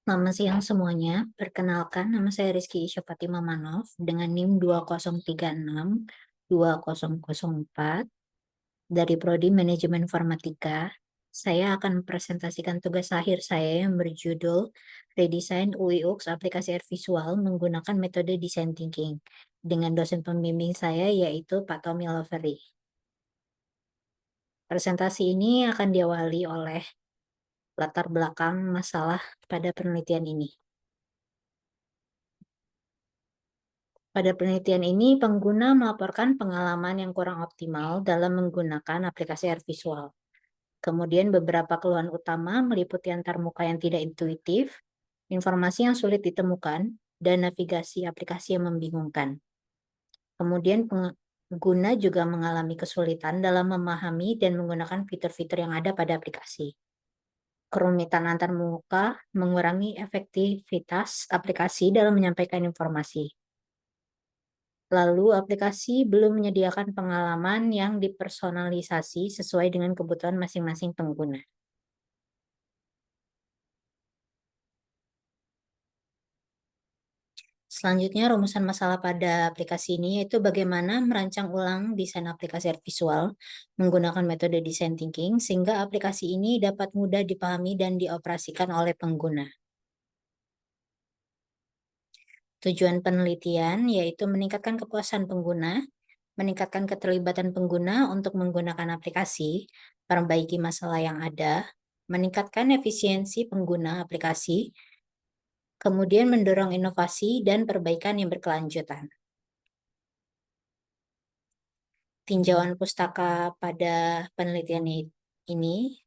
Selamat siang semuanya. Perkenalkan, nama saya Rizky Isyopati Mamanov dengan NIM 2036-2004 dari Prodi Manajemen Informatika. Saya akan mempresentasikan tugas akhir saya yang berjudul Redesign UI/UX Aplikasi Air Visual menggunakan metode Design Thinking dengan dosen pembimbing saya yaitu Pak Tommy Lovery. Presentasi ini akan diawali oleh latar belakang masalah pada penelitian ini. Pada penelitian ini, pengguna melaporkan pengalaman yang kurang optimal dalam menggunakan aplikasi Air Visual. Kemudian beberapa keluhan utama meliputi antarmuka yang tidak intuitif, informasi yang sulit ditemukan, dan navigasi aplikasi yang membingungkan. Kemudian pengguna juga mengalami kesulitan dalam memahami dan menggunakan fitur-fitur yang ada pada aplikasi. Kerumitan antarmuka mengurangi efektivitas aplikasi dalam menyampaikan informasi. Lalu, aplikasi belum menyediakan pengalaman yang dipersonalisasi sesuai dengan kebutuhan masing-masing pengguna. Selanjutnya, rumusan masalah pada aplikasi ini yaitu bagaimana merancang ulang desain aplikasi Air Visual menggunakan metode design thinking sehingga aplikasi ini dapat mudah dipahami dan dioperasikan oleh pengguna. Tujuan penelitian yaitu meningkatkan kepuasan pengguna, meningkatkan keterlibatan pengguna untuk menggunakan aplikasi, perbaiki masalah yang ada, meningkatkan efisiensi pengguna aplikasi, kemudian mendorong inovasi dan perbaikan yang berkelanjutan. Tinjauan pustaka pada penelitian ini,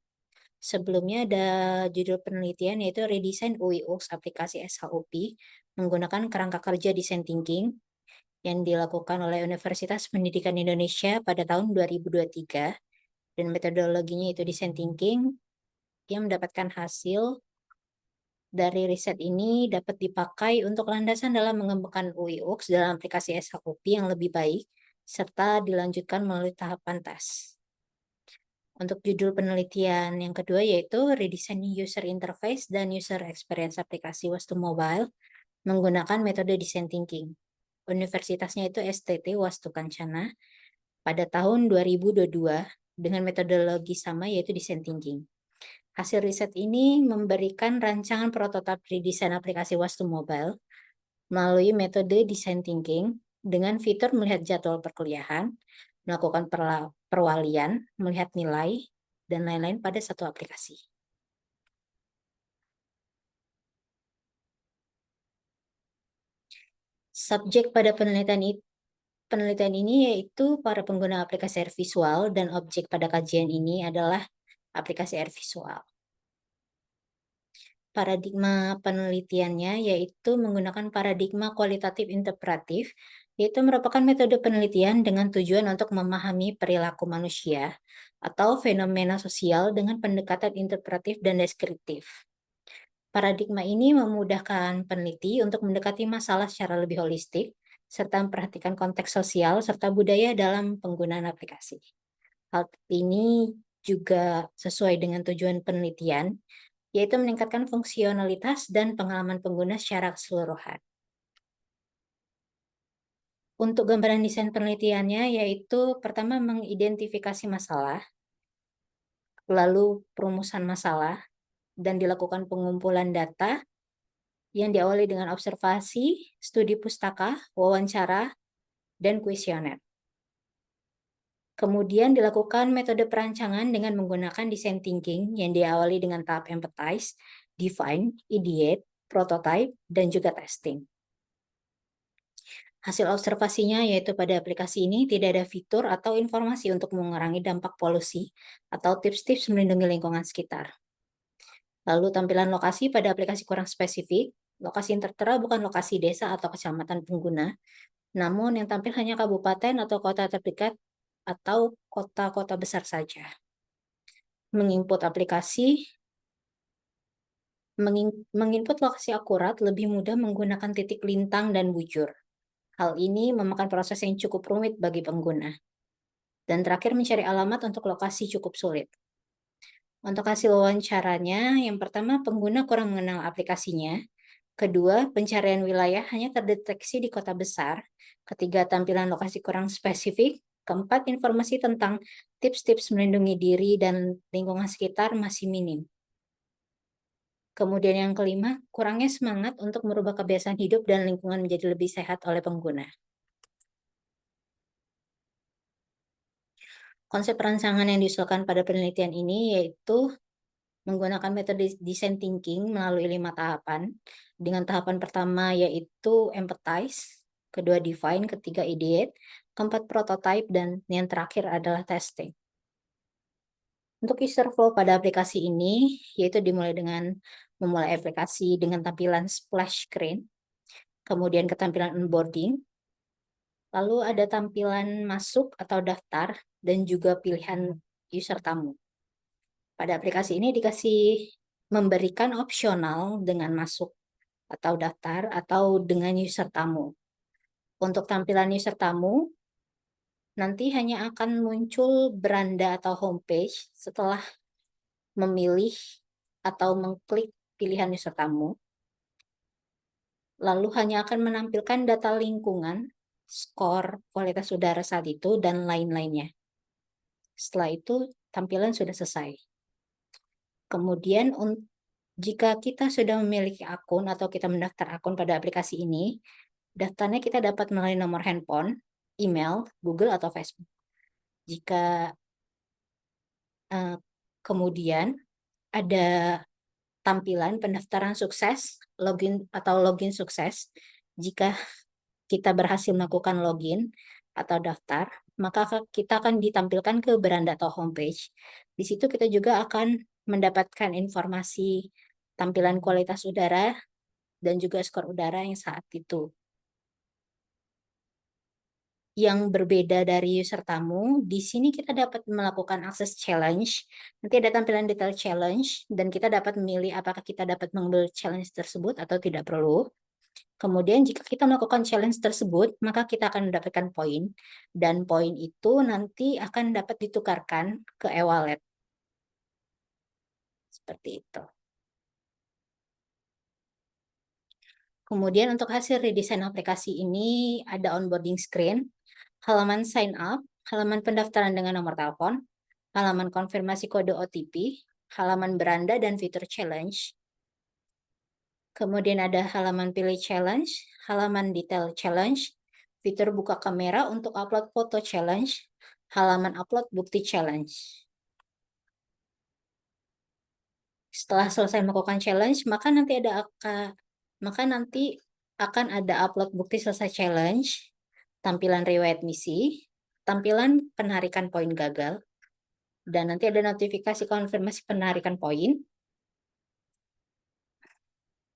sebelumnya ada judul penelitian yaitu Redesign UI/UX Aplikasi SHOP menggunakan kerangka kerja Design Thinking yang dilakukan oleh Universitas Pendidikan Indonesia pada tahun 2023 dan metodologinya itu Design Thinking yang mendapatkan hasil dari riset ini dapat dipakai untuk landasan dalam mengembangkan UI/UX dalam aplikasi SHOP yang lebih baik serta dilanjutkan melalui tahapan tes. Untuk judul penelitian yang kedua yaitu Redesign User Interface dan User Experience Aplikasi Wastu Mobile menggunakan metode Design Thinking. Universitasnya itu STT Wastu Kencana pada tahun 2022 dengan metodologi sama yaitu Design Thinking. Hasil riset ini memberikan rancangan prototipe redesign aplikasi Wastu Mobile melalui metode Design Thinking dengan fitur melihat jadwal perkuliahan, melakukan perwalian, melihat nilai, dan lain-lain pada satu aplikasi. Subjek pada penelitian ini yaitu para pengguna aplikasi Air Visual dan objek pada kajian ini adalah aplikasi Air Visual. Paradigma penelitiannya yaitu menggunakan paradigma kualitatif interpretif, yaitu merupakan metode penelitian dengan tujuan untuk memahami perilaku manusia atau fenomena sosial dengan pendekatan interpretif dan deskriptif. Paradigma ini memudahkan peneliti untuk mendekati masalah secara lebih holistik, serta memperhatikan konteks sosial serta budaya dalam penggunaan aplikasi. Hal ini juga sesuai dengan tujuan penelitian, yaitu meningkatkan fungsionalitas dan pengalaman pengguna secara keseluruhan. Untuk gambaran desain penelitiannya, yaitu pertama mengidentifikasi masalah, lalu perumusan masalah, dan dilakukan pengumpulan data yang diawali dengan observasi, studi pustaka, wawancara, dan kuesioner. Kemudian dilakukan metode perancangan dengan menggunakan design thinking yang diawali dengan tahap empathize, define, ideate, prototype, dan juga testing. Hasil observasinya yaitu pada aplikasi ini tidak ada fitur atau informasi untuk mengurangi dampak polusi atau tips-tips melindungi lingkungan sekitar. Lalu tampilan lokasi pada aplikasi kurang spesifik. Lokasi yang tertera bukan lokasi desa atau kecamatan pengguna, namun yang tampil hanya kabupaten atau kota terdekat atau kota-kota besar saja. Menginput lokasi akurat lebih mudah menggunakan titik lintang dan bujur. Hal ini memakan proses yang cukup rumit bagi pengguna. Dan terakhir mencari alamat untuk lokasi cukup sulit. Untuk hasil wawancaranya, yang pertama pengguna kurang mengenal aplikasinya. Kedua, pencarian wilayah hanya terdeteksi di kota besar. Ketiga, tampilan lokasi kurang spesifik. Keempat, informasi tentang tips-tips melindungi diri dan lingkungan sekitar masih minim. Kemudian yang kelima, kurangnya semangat untuk merubah kebiasaan hidup dan lingkungan menjadi lebih sehat oleh pengguna. Konsep perancangan yang diusulkan pada penelitian ini yaitu menggunakan metode design thinking melalui 5 tahapan. Dengan tahapan pertama yaitu empathize, kedua define, ketiga ideate, keempat prototype, dan yang terakhir adalah testing. Untuk user flow pada aplikasi ini, yaitu dimulai dengan memulai aplikasi dengan tampilan splash screen, kemudian ketampilan onboarding, lalu ada tampilan masuk atau daftar, dan juga pilihan user tamu. Pada aplikasi ini dikasih memberikan opsional dengan masuk atau daftar atau dengan user tamu. Untuk tampilan user tamu, nanti hanya akan muncul beranda atau homepage setelah memilih atau mengklik pilihan user tamu. Lalu hanya akan menampilkan data lingkungan, skor, kualitas udara saat itu, dan lain-lainnya. Setelah itu, tampilan sudah selesai. Kemudian, jika kita sudah memiliki akun atau kita mendaftar akun pada aplikasi ini, daftarnya kita dapat melalui nomor handphone, email, Google, atau Facebook. Jika kemudian ada tampilan pendaftaran sukses, login atau login sukses, jika kita berhasil melakukan login atau daftar, maka kita akan ditampilkan ke beranda atau homepage. Di situ kita juga akan mendapatkan informasi tampilan kualitas udara dan juga skor udara yang saat itu. Yang berbeda dari user tamu, di sini kita dapat melakukan akses challenge. Nanti ada tampilan detail challenge, dan kita dapat memilih apakah kita dapat mengambil challenge tersebut atau tidak perlu. Kemudian jika kita melakukan challenge tersebut, maka kita akan mendapatkan poin, dan poin itu nanti akan dapat ditukarkan ke e-wallet. Seperti itu. Kemudian untuk hasil redesign aplikasi ini ada onboarding screen, halaman sign up, halaman pendaftaran dengan nomor telepon, halaman konfirmasi kode OTP, halaman beranda dan fitur challenge. Kemudian ada halaman pilih challenge, halaman detail challenge, fitur buka kamera untuk upload foto challenge, halaman upload bukti challenge. Setelah selesai melakukan challenge, maka nanti akan ada upload bukti selesai challenge, tampilan riwayat misi, tampilan penarikan poin gagal, dan nanti ada notifikasi konfirmasi penarikan poin,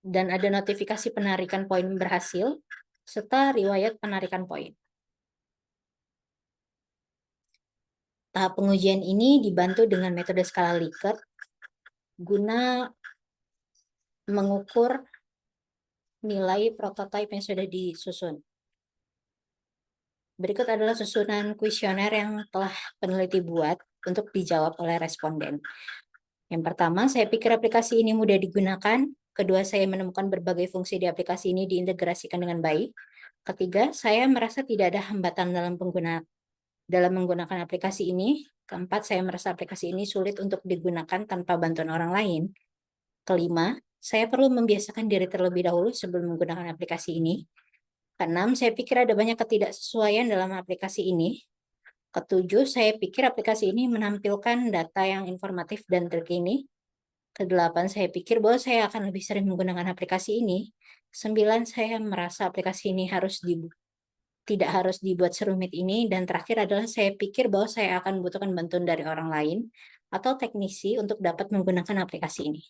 dan ada notifikasi penarikan poin berhasil, serta riwayat penarikan poin. Tahap pengujian ini dibantu dengan metode skala Likert guna mengukur nilai prototipe yang sudah disusun. Berikut adalah susunan kuesioner yang telah peneliti buat untuk dijawab oleh responden. Yang pertama, saya pikir aplikasi ini mudah digunakan. Kedua, saya menemukan berbagai fungsi di aplikasi ini diintegrasikan dengan baik. Ketiga, saya merasa tidak ada hambatan dalam menggunakan aplikasi ini. Keempat, saya merasa aplikasi ini sulit untuk digunakan tanpa bantuan orang lain. Kelima, saya perlu membiasakan diri terlebih dahulu sebelum menggunakan aplikasi ini. Keenam, saya pikir ada banyak ketidaksesuaian dalam aplikasi ini. Ketujuh, saya pikir aplikasi ini menampilkan data yang informatif dan terkini. Kedelapan, saya pikir bahwa saya akan lebih sering menggunakan aplikasi ini. Sembilan, saya merasa aplikasi ini tidak harus dibuat serumit ini. Dan terakhir adalah saya pikir bahwa saya akan membutuhkan bantuan dari orang lain atau teknisi untuk dapat menggunakan aplikasi ini.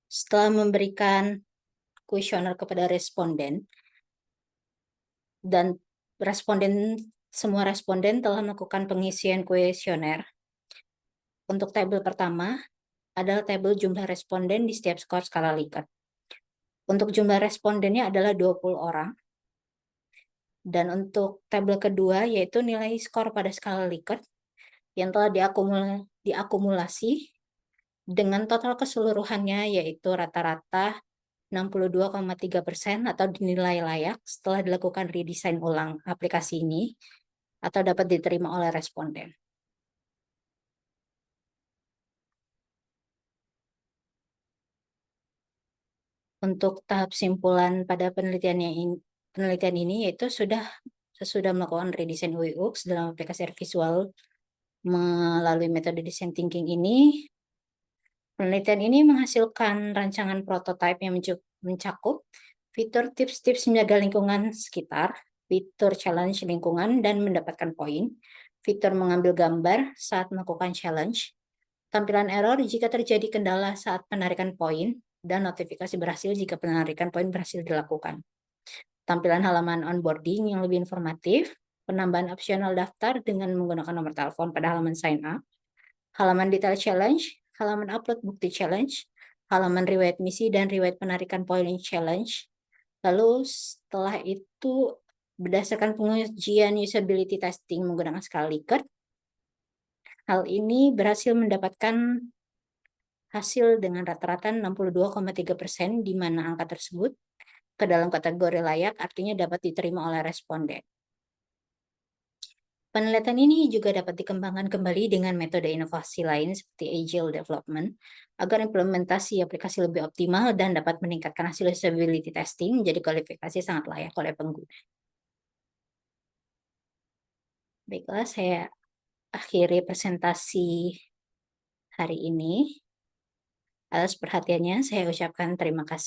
Setelah memberikan kuesioner kepada responden, dan semua responden telah melakukan pengisian kuesioner. Untuk tabel pertama adalah tabel jumlah responden di setiap skor skala Likert. Untuk jumlah respondennya adalah 20 orang. Dan untuk tabel kedua yaitu nilai skor pada skala Likert. yang telah diakumulasi dengan total keseluruhannya, yaitu rata-rata 62,3% atau dinilai layak setelah dilakukan redesign ulang aplikasi ini atau dapat diterima oleh responden. Untuk tahap simpulan pada penelitian ini yaitu sesudah melakukan redesign UX dalam aplikasi visual melalui metode design thinking ini, penelitian ini menghasilkan rancangan prototipe yang mencakup fitur tips-tips menjaga lingkungan sekitar, fitur challenge lingkungan dan mendapatkan poin, fitur mengambil gambar saat melakukan challenge, tampilan error jika terjadi kendala saat penarikan poin, dan notifikasi berhasil jika penarikan poin berhasil dilakukan. Tampilan halaman onboarding yang lebih informatif, penambahan opsional daftar dengan menggunakan nomor telepon pada halaman sign up, halaman detail challenge, halaman upload bukti challenge, halaman riwayat misi dan riwayat penarikan poin challenge. Lalu setelah itu berdasarkan pengujian usability testing menggunakan skala Likert, hal ini berhasil mendapatkan hasil dengan rata-rata 62,3%, di mana angka tersebut ke dalam kategori layak artinya dapat diterima oleh responden. Penelitian ini juga dapat dikembangkan kembali dengan metode inovasi lain seperti Agile Development agar implementasi aplikasi lebih optimal dan dapat meningkatkan hasil usability testing menjadi kualifikasi sangat layak oleh pengguna. Baiklah, saya akhiri presentasi hari ini. Atas perhatiannya, saya ucapkan terima kasih.